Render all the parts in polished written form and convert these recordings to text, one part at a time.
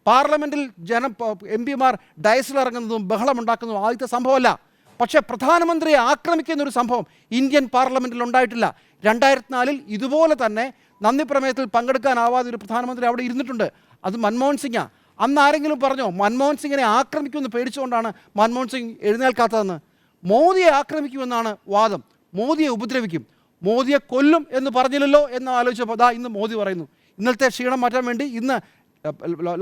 പാർലമെൻറ്റിൽ എം പിമാർ ഡയസിലിറങ്ങുന്നതും ബഹളമുണ്ടാക്കുന്നതും ആദ്യത്തെ സംഭവമല്ല. പക്ഷേ പ്രധാനമന്ത്രിയെ ആക്രമിക്കുന്നൊരു സംഭവം ഇന്ത്യൻ പാർലമെൻറ്റിൽ ഉണ്ടായിട്ടില്ല. 2004 ഇതുപോലെ തന്നെ നന്ദി പ്രമേയത്തിൽ പങ്കെടുക്കാനാവാതെ ഒരു പ്രധാനമന്ത്രി അവിടെ ഇരുന്നിട്ടുണ്ട്. അത് മൻമോഹൻ സിംഗാണ്. അന്ന് ആരെങ്കിലും പറഞ്ഞോ മൻമോഹൻ സിംഗിനെ ആക്രമിക്കുമെന്ന് പേടിച്ചുകൊണ്ടാണ് മൻമോഹൻ സിംഗ് എഴുന്നേൽക്കാത്തതെന്ന്? മോദിയെ ആക്രമിക്കുമെന്നാണ് വാദം. മോദിയെ ഉപദ്രവിക്കും, മോദിയെ കൊല്ലും എന്ന് പറഞ്ഞില്ലല്ലോ എന്ന് ആലോചിച്ചപ്പോൾ ഇന്ന് മോദി പറയുന്നു. ഇന്നലത്തെ ക്ഷീണം മാറ്റാൻ വേണ്ടി ഇന്ന്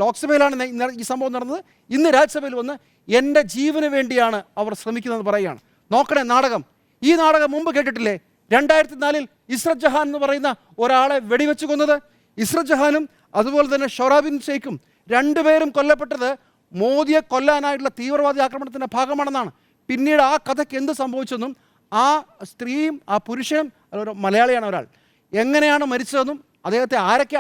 ലോക്സഭയിലാണ് ഈ സംഭവം നടന്നത്. ഇന്ന് രാജ്യസഭയിൽ വന്ന് എൻ്റെ ജീവന് വേണ്ടിയാണ് അവർ ശ്രമിക്കുന്നതെന്ന് പറയുകയാണ്. നോക്കണേ നാടകം. ഈ നാടകം മുമ്പ് കേട്ടിട്ടില്ലേ? 2004 ഇസ്രത് ജഹാൻ എന്ന് പറയുന്ന ഒരാളെ വെടിവെച്ച് കൊന്നത്. ഇസ്രത് ജഹാനും അതുപോലെ തന്നെ ഷൊറാബിൻ ഷെയ്ഖും രണ്ടുപേരും കൊല്ലപ്പെട്ടത് മോദിയെ കൊല്ലാനായിട്ടുള്ള തീവ്രവാദി ആക്രമണത്തിൻ്റെ ഭാഗമാണെന്നാണ്. പിന്നീട് ആ കഥയ്ക്ക് എന്ത് സംഭവിച്ചെന്നും ആ സ്ത്രീയും ആ പുരുഷനും മലയാളിയാണ് ഒരാൾ എങ്ങനെയാണ് മരിച്ചതെന്നും അദ്ദേഹത്തെ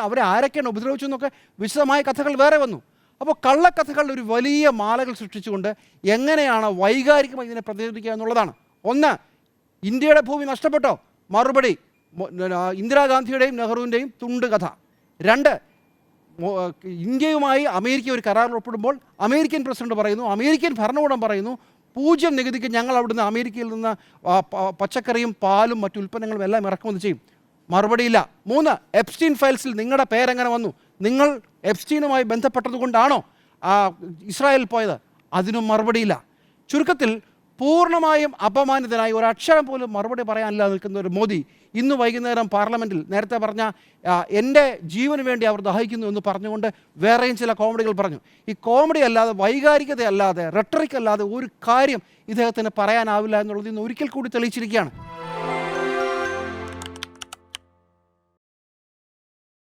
അവരെ ആരൊക്കെയാണ് ഉപദ്രവിച്ചതെന്നൊക്കെ വിശദമായ കഥകൾ വേറെ വന്നു. അപ്പോൾ കള്ളക്കഥകളുടെ ഒരു വലിയ മാലകൾ സൃഷ്ടിച്ചുകൊണ്ട് എങ്ങനെയാണ് വൈകാരികമായി ഇതിനെ പ്രതിരോധിക്കുക എന്നുള്ളതാണ്. ഒന്ന്, ഇന്ത്യയുടെ ഭൂമി നഷ്ടപ്പെട്ടോ? മറുപടി ഇന്ദിരാഗാന്ധിയുടെയും നെഹ്റുവിൻ്റെയും തുണ്ട് കഥ. രണ്ട്, ഇന്ത്യയുമായി അമേരിക്ക ഒരു കരാറിൽ ഒപ്പിടുമ്പോൾ അമേരിക്കൻ പ്രസിഡന്റ് പറയുന്നു, അമേരിക്കൻ ഭരണകൂടം പറയുന്നു 0 നികുതിക്ക് ഞങ്ങൾ അവിടുന്ന് അമേരിക്കയിൽ നിന്ന് പച്ചക്കറിയും പാലും മറ്റു ഉൽപ്പന്നങ്ങളും എല്ലാം ഇറക്കുമതി ചെയ്യും. മറുപടിയില്ല. 3, എപ്സ്റ്റീൻ ഫയൽസിൽ നിങ്ങളുടെ പേരെങ്ങനെ വന്നു? നിങ്ങൾ എപ്സ്റ്റീനുമായി ബന്ധപ്പെട്ടതുകൊണ്ടാണോ ഇസ്രായേൽ പോയത്? അതിനും മറുപടിയില്ല. ചുരുക്കത്തിൽ പൂർണ്ണമായും അപമാനിതനായി ഒരക്ഷരം പോലും മറുപടി പറയാനില്ല നിൽക്കുന്ന ഒരു മോദി ഇന്ന് വൈകുന്നേരം പാർലമെൻറ്റിൽ നേരത്തെ പറഞ്ഞ എൻ്റെ ജീവന് വേണ്ടി അവർ ദാഹിക്കുന്നു എന്ന് പറഞ്ഞുകൊണ്ട് വേറെയും ചില കോമഡികൾ പറഞ്ഞു. ഈ കോമഡി അല്ലാതെ, വൈകാരികതയല്ലാതെ, റെട്ടറിക് അല്ലാതെ ഒരു കാര്യം ഇദ്ദേഹത്തിന് പറയാനാവില്ല എന്നുള്ളത് ഇന്ന് ഒരിക്കൽ കൂടി തെളിയിച്ചിരിക്കുകയാണ്.